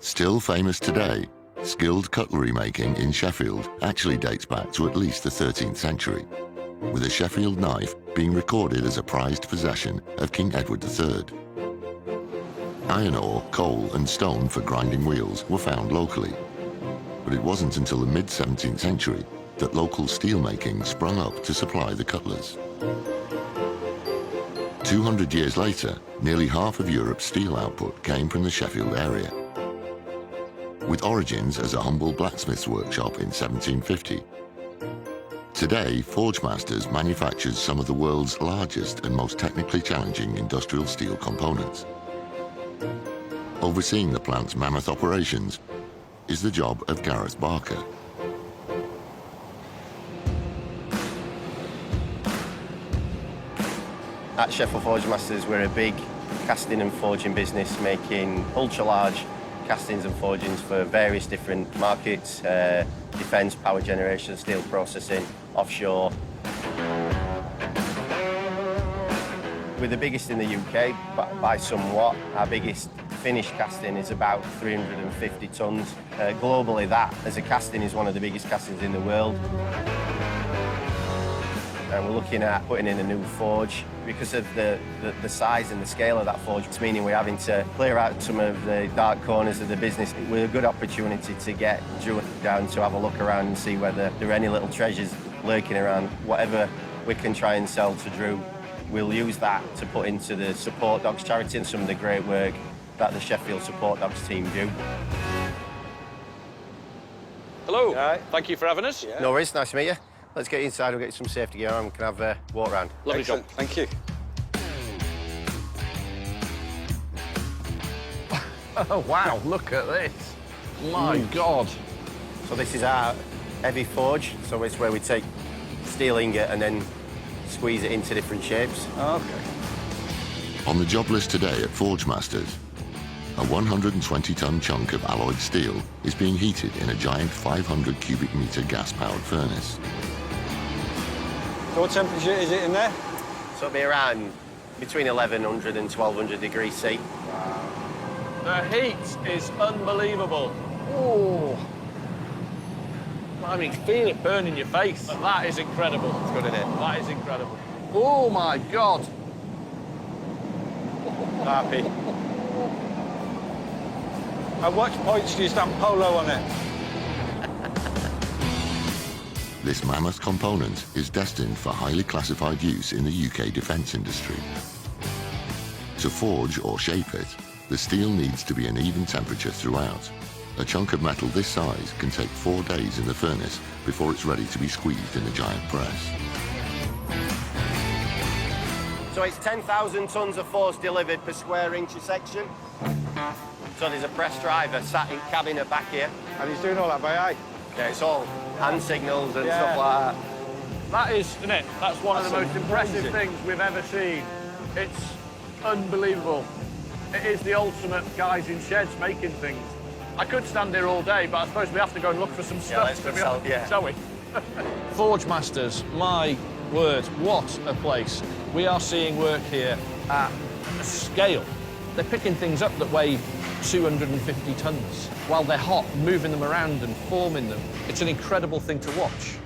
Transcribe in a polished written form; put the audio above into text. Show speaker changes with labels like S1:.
S1: Still famous today, skilled cutlery making in Sheffield actually dates back to at least the 13th century, with a Sheffield knife being recorded as a prized possession of King Edward III. Iron ore, coal and stone for grinding wheels were found locally, but it wasn't until the mid-17th century that local steel making sprung up to supply the cutlers. 200 years later, nearly half of Europe's steel output came from the Sheffield area. With origins as a humble blacksmith's workshop in 1750, today Forgemasters manufactures some of the world's largest and most technically challenging industrial steel components. Overseeing the plant's mammoth operations is the job of Gareth Barker.
S2: At Sheffield Forgemasters, we're a big casting and forging business, making ultra-large castings and forgings for various different markets, defence, power generation, steel processing, offshore. We're the biggest in the UK by somewhat. Our biggest finished casting is about 350 tonnes. Globally, that as a casting is one of the biggest castings in the world. And we're looking at putting in a new forge. Because of the size and the scale of that forge, it's meaning we're having to clear out some of the dark corners of the business. We're a good opportunity to get Drew down to have a look around and see whether there are any little treasures lurking around. Whatever we can try and sell to Drew, we'll use that to put into the Support Dogs charity and some of the great work that the Sheffield Support Dogs team do.
S3: Hello. Right. Thank you for having us.
S2: Yeah. No worries, nice to meet you. Let's get inside, we'll get some safety gear on, we can have a walk around.
S3: Lovely job. Thank you.
S4: Oh, wow, look at this. My God.
S2: So this is our heavy forge, so it's where we take steel ingot and then squeeze it into different shapes.
S4: OK.
S1: On the job list today at Forgemasters, a 120-ton chunk of alloyed steel is being heated in a giant 500 cubic metre gas-powered furnace.
S5: So what temperature is it in there?
S2: So it'll be around between 1100 and 1200 degrees C.
S3: Wow. The heat is unbelievable.
S4: Oh.
S3: I mean, feel it burn in your face. That is incredible.
S2: It's good, isn't it?
S3: That is incredible.
S4: Oh, my God.
S2: Happy.
S5: At what points do you stamp polo on it?
S1: This mammoth component is destined for highly classified use in the UK defence industry. To forge or shape it, the steel needs to be an even temperature throughout. A chunk of metal this size can take 4 days in the furnace before it's ready to be squeezed in a giant press.
S2: So it's 10,000 tonnes of force delivered per square inch a section. So there's a press driver sat in cabin at back here.
S5: And he's doing all that by eye?
S2: Yeah, it's all hand signals and stuff like that.
S3: That is, isn't it? That's one of the most impressive things we've ever seen. It's unbelievable. It is the ultimate guys in sheds making things. I could stand here all day, but I suppose we have to go and look for some stuff. Shall we? Forgemasters, my word, what a place. We are seeing work here at a scale. They're picking things up that weigh 250 tonnes while they're hot, moving them around and forming them. It's an incredible thing to watch.